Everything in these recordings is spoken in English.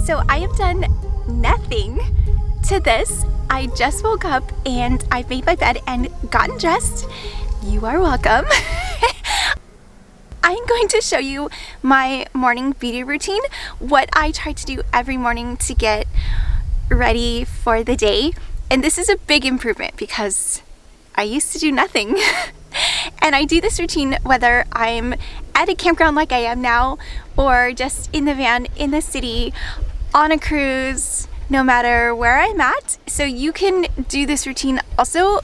So I have done nothing to this. I just woke up and I've made my bed and gotten dressed. You are welcome. I'm going to show you my morning beauty routine, what I try to do every morning to get ready for the day. And this is a big improvement because I used to do nothing. And I do this routine whether I'm at a campground like I am now or just in the van in the city, on a cruise, no matter where I'm at. So you can do this routine also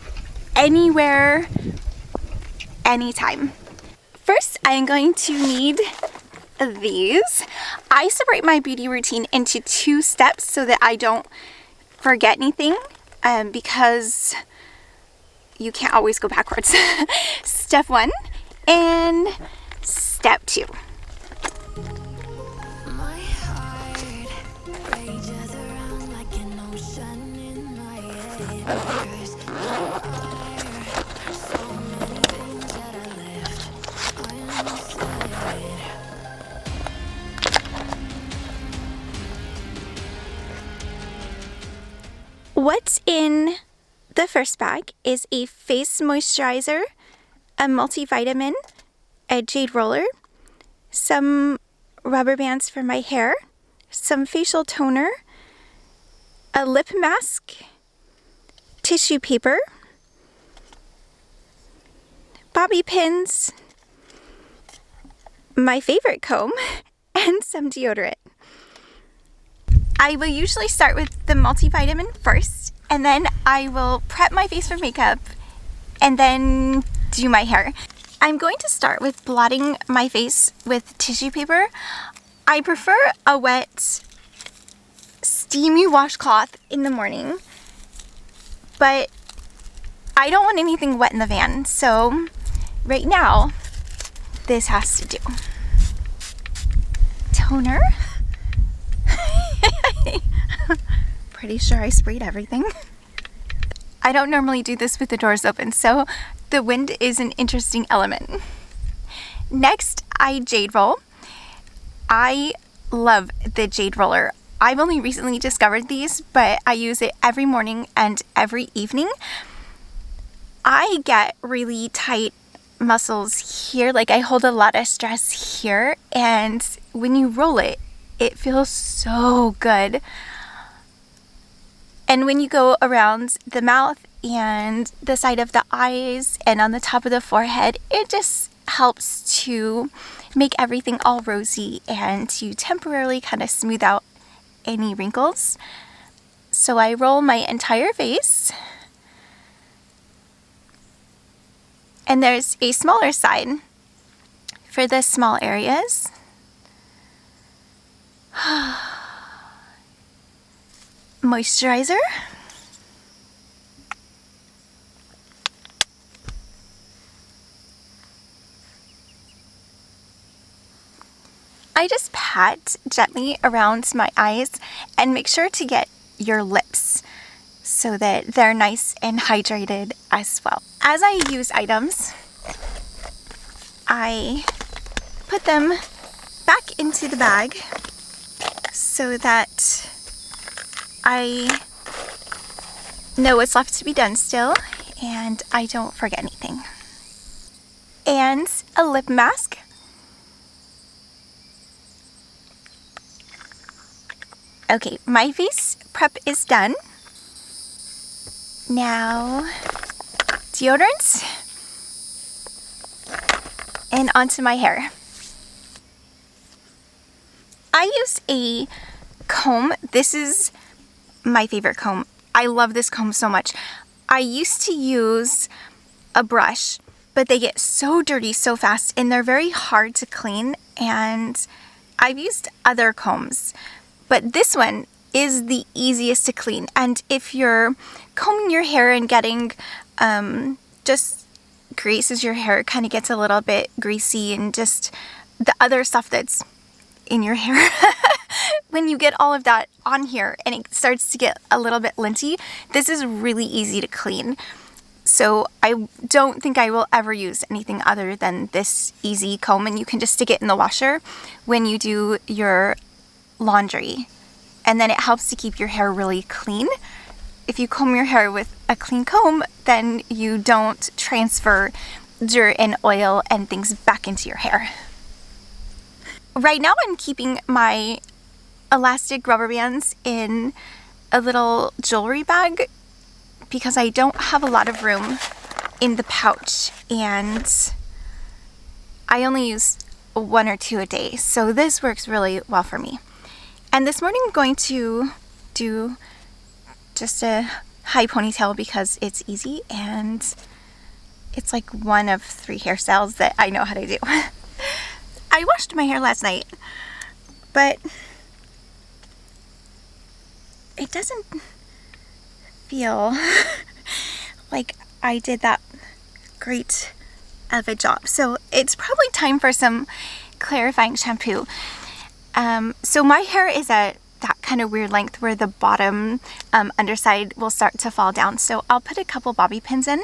anywhere, anytime. First, I am going to need these. I separate my beauty routine into 2 steps so that I don't forget anything because you can't always go backwards. Step 1 and step 2. What's in the first bag is a face moisturizer, a multivitamin, a jade roller, some rubber bands for my hair, some facial toner, a lip mask, tissue paper, bobby pins, my favorite comb, and some deodorant. I will usually start with the multivitamin first, and then I will prep my face for makeup, and then do my hair. I'm going to start with blotting my face with tissue paper. I prefer a wet, steamy washcloth in the morning, but I don't want anything wet in the van, so right now, this has to do. Toner. Pretty sure I sprayed everything. I don't normally do this with the doors open, so the wind is an interesting element. Next, I jade roll. I love the jade roller. I've only recently discovered these, but I use it every morning and every evening. I get really tight muscles here, like I hold a lot of stress here, and when you roll it, it feels so good. And when you go around the mouth and the side of the eyes and on the top of the forehead, it just helps to make everything all rosy and to temporarily kind of smooth out any wrinkles. So I roll my entire face. And there's a smaller side for the small areas. Moisturizer. I just pat gently around my eyes and make sure to get your lips so that they're nice and hydrated as well. As I use items, I put them back into the bag so that I know what's left to be done still and I don't forget anything. And a lip mask. Okay, my face prep is done. Now, deodorant. And onto my hair. I use a comb. This is my favorite comb. I love this comb so much. I used to use a brush, but they get so dirty so fast and they're very hard to clean, and I've used other combs, but this one is the easiest to clean. And if you're combing your hair and getting just grease as your hair kind of gets a little bit greasy and just the other stuff that's in your hair, when you get all of that on here and it starts to get a little bit linty, this is really easy to clean. So I don't think I will ever use anything other than this easy comb, and you can just stick it in the washer when you do your laundry, and then it helps to keep your hair really clean. If you comb your hair with a clean comb, then you don't transfer dirt and oil and things back into your hair. Right now I'm keeping my elastic rubber bands in a little jewelry bag because I don't have a lot of room in the pouch, and I only use 1 or 2 a day, so this works really well for me. And this morning I'm going to do just a high ponytail because it's easy and it's like one of 3 hairstyles that I know how to do. I washed my hair last night, but it doesn't feel like I did that great of a job. So it's probably time for some clarifying shampoo. So my hair is at that kind of weird length where the bottom underside will start to fall down. So I'll put a couple bobby pins in.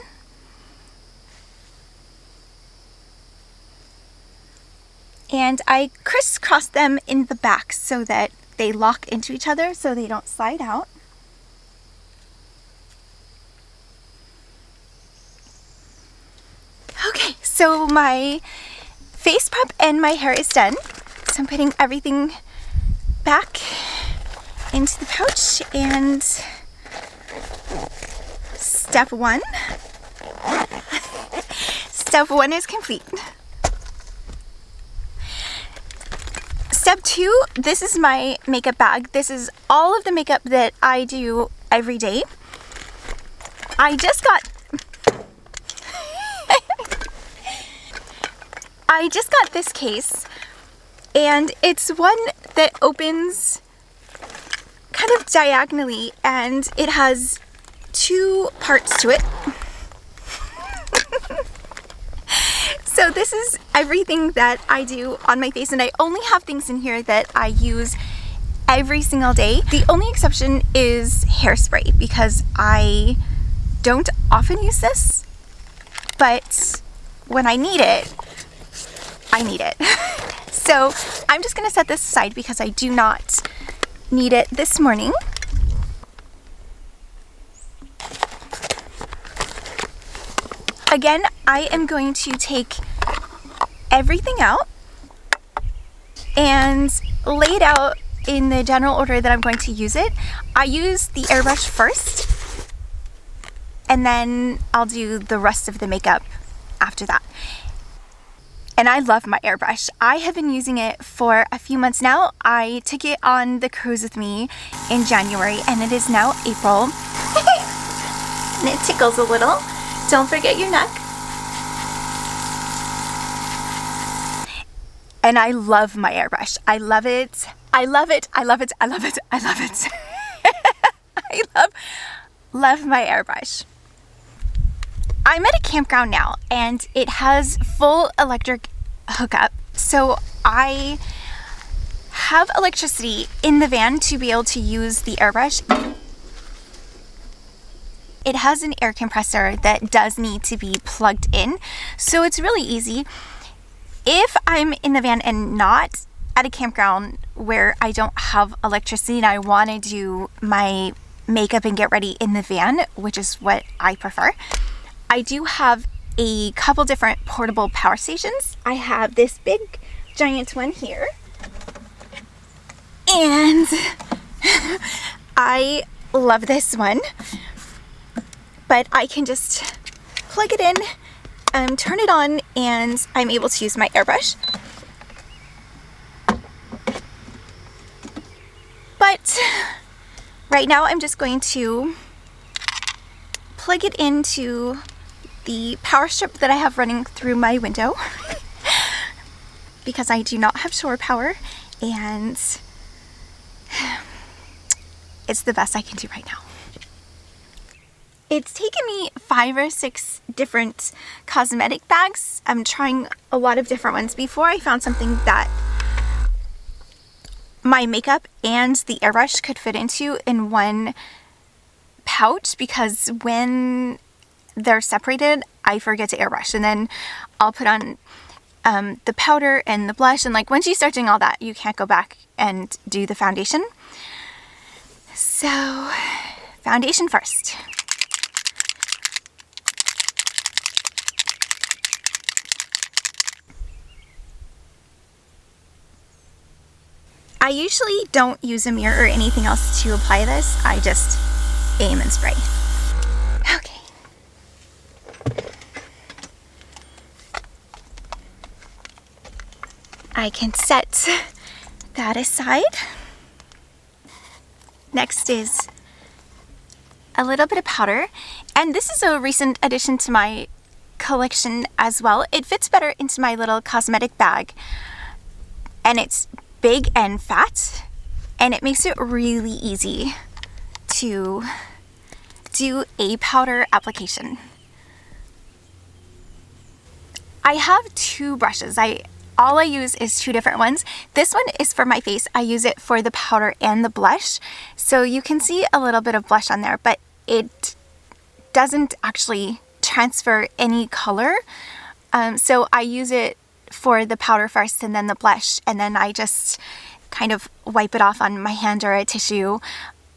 And I crisscross them in the back so that they lock into each other so they don't slide out. Okay, so my face prep and my hair is done. So I'm putting everything back into the pouch, and step 1 is complete. Step 2, this is my makeup bag. This is all of the makeup that I do every day. I just got this case, and it's one that opens kind of diagonally, and it has 2 parts to it. So this is everything that I do on my face, and I only have things in here that I use every single day. The only exception is hairspray, because I don't often use this, but when I need it, I need it. So I'm just gonna set this aside because I do not need it this morning. Again, I am going to take everything out and lay it out in the general order that I'm going to use it. I use the airbrush first, and then I'll do the rest of the makeup after that. And I love my airbrush. I have been using it for a few months now. I took it on the cruise with me in January, and it is now April. And it tickles a little. Don't forget your neck. And I love my airbrush. I love it. I love it. I love it. I love it. I love it. I love my airbrush. I'm at a campground now, and it has full electric hookup. So I have electricity in the van to be able to use the airbrush. It has an air compressor that does need to be plugged in, so it's really easy. If I'm in the van and not at a campground where I don't have electricity and I want to do my makeup and get ready in the van, which is what I prefer, I do have a couple different portable power stations. I have this big giant one here, and I love this one, but I can just plug it in, turn it on, and I'm able to use my airbrush. But right now I'm just going to plug it into the power strip that I have running through my window because I do not have shore power, and it's the best I can do right now. It's taken me 5 or 6 different cosmetic bags. I'm trying a lot of different ones before I found something that my makeup and the airbrush could fit into in one pouch, because when they're separated, I forget to airbrush, and then I'll put on the powder and the blush, and like once you start doing all that, you can't go back and do the foundation. So, foundation first. I usually don't use a mirror or anything else to apply this. I just aim and spray. Okay. I can set that aside. Next is a little bit of powder, and this is a recent addition to my collection as well. It fits better into my little cosmetic bag, and it's big and fat, and it makes it really easy to do a powder application. I have two brushes. All I use is two different ones. This one is for my face. I use it for the powder and the blush. So you can see a little bit of blush on there, but it doesn't actually transfer any color. So I use it for the powder first and then the blush, and then I just kind of wipe it off on my hand or a tissue,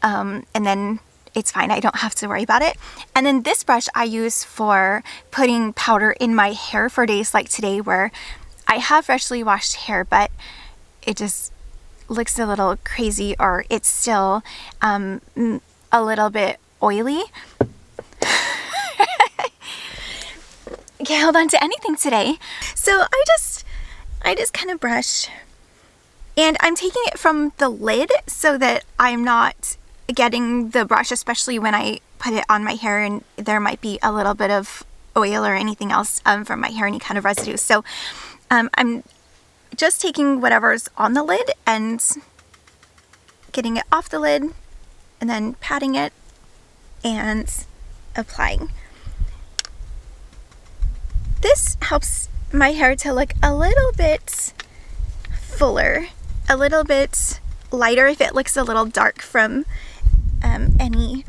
and then it's fine. I don't have to worry about it. And then this brush I use for putting powder in my hair for days like today where I have freshly washed hair, but it just looks a little crazy, or it's still a little bit oily. Can't hold on to anything today. So I just kind of brush, and I'm taking it from the lid so that I'm not getting the brush, especially when I put it on my hair and there might be a little bit of oil or anything else from my hair, any kind of residue. So I'm just taking whatever's on the lid and getting it off the lid and then patting it and applying. This helps my hair to look a little bit fuller, a little bit lighter if it looks a little dark from any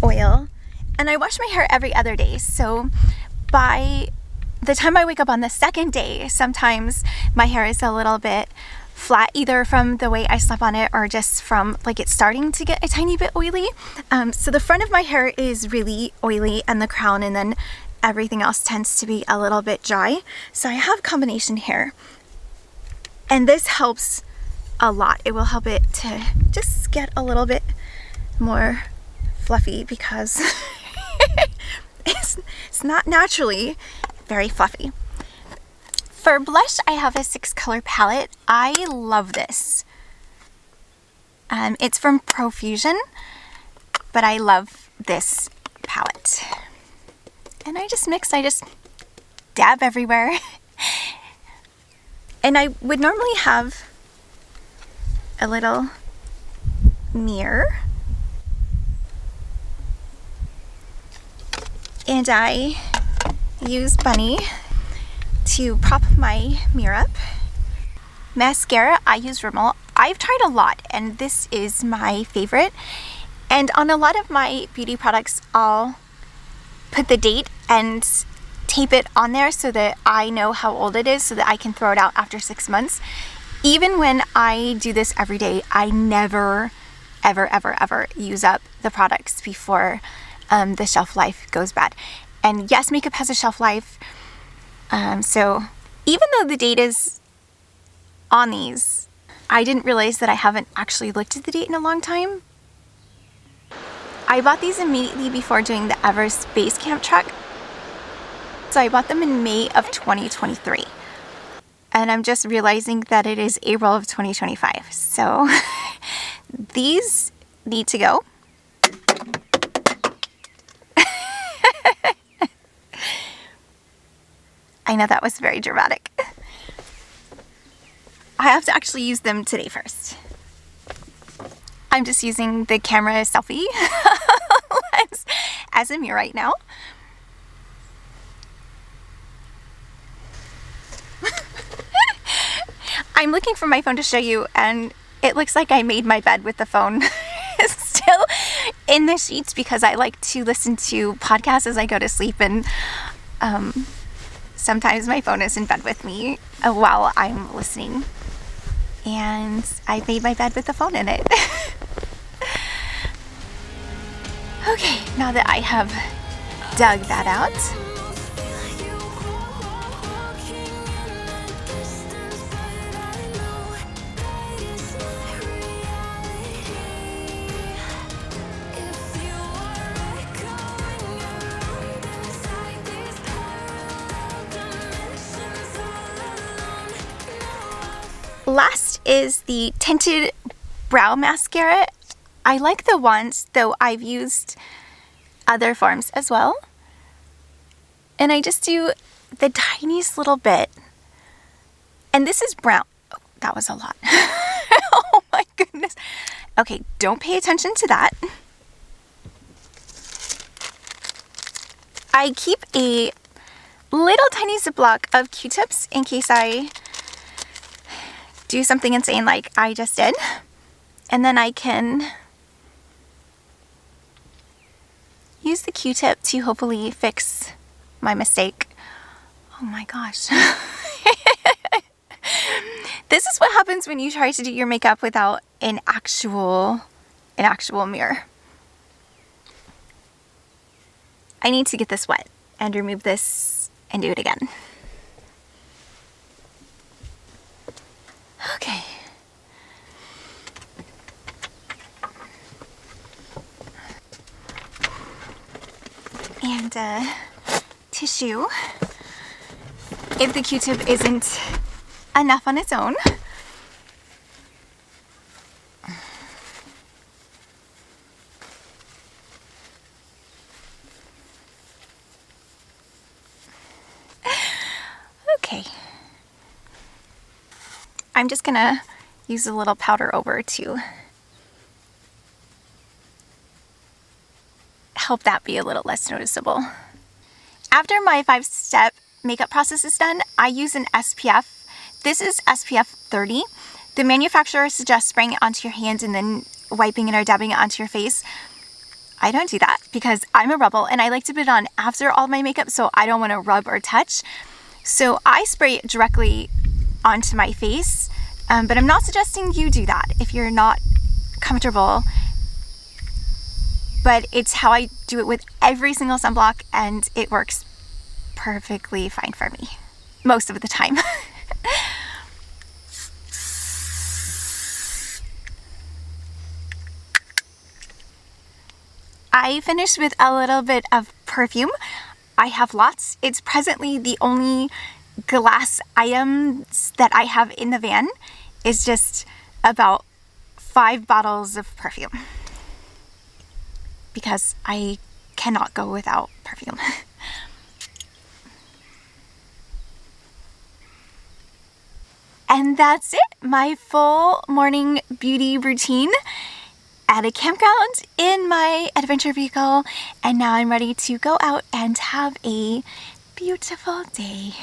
oil. And I wash my hair every other day, so by the time I wake up on the second day, sometimes my hair is a little bit flat, either from the way I slept on it or just from like it's starting to get a tiny bit oily. So the front of my hair is really oily and the crown, and then everything else tends to be a little bit dry. So I have combination hair, and this helps a lot. It will help it to just get a little bit more fluffy because it's not naturally very fluffy. For blush, I have a 6-color palette. I love this. It's from Profusion, but I love this palette. And I just mix, I just dab everywhere. And I would normally have a little mirror. And I use Bunny to prop my mirror up. Mascara, I use Rimmel. I've tried a lot, and this is my favorite. And on a lot of my beauty products, I'll put the date and tape it on there so that I know how old it is, so that I can throw it out after 6 months. Even when I do this every day, I never, ever, ever, ever use up the products before the shelf life goes bad. And yes, makeup has a shelf life. So even though the date is on these, I didn't realize that I haven't actually looked at the date in a long time. I bought these immediately before doing the Everest Base Camp trek. So I bought them in May of 2023. And I'm just realizing that it is April of 2025. So these need to go. I know that was very dramatic. I have to actually use them today first. I'm just using the camera selfie lens as a mirror right now. I'm looking for my phone to show you, and it looks like I made my bed with the phone still in the sheets because I like to listen to podcasts as I go to sleep, and sometimes my phone is in bed with me while I'm listening. And I made my bed with the phone in it. Okay, now that I have dug that out, last is the tinted brow mascara. I like the ones, though I've used other forms as well. And I just do the tiniest little bit. And this is brown. Oh, that was a lot. Oh my goodness. Okay, don't pay attention to that. I keep a little tiny Ziploc of Q-tips in case I do something insane like I just did. And then I can use the Q-tip to hopefully fix my mistake. Oh my gosh. This is what happens when you try to do your makeup without an actual mirror. I need to get this wet and remove this and do it again. Okay. And tissue, if the Q-tip isn't enough on its own. Okay. I'm just gonna use a little powder over to help that be a little less noticeable. After my 5-step makeup process is done, I use an SPF. This is SPF 30. The manufacturer suggests spraying it onto your hands and then wiping it or dabbing it onto your face. I don't do that because I'm a rebel and I like to put it on after all my makeup, so I don't want to rub or touch. So I spray it directly onto my face, but I'm not suggesting you do that if you're not comfortable. But it's how I do it with every single sunblock, and it works perfectly fine for me most of the time. I finished with a little bit of perfume. I have lots. It's presently the only glass items that I have in the van. Is just about 5 bottles of perfume, because I cannot go without perfume. And that's it, my full morning beauty routine at a campground in my adventure vehicle. And now I'm ready to go out and have a beautiful day.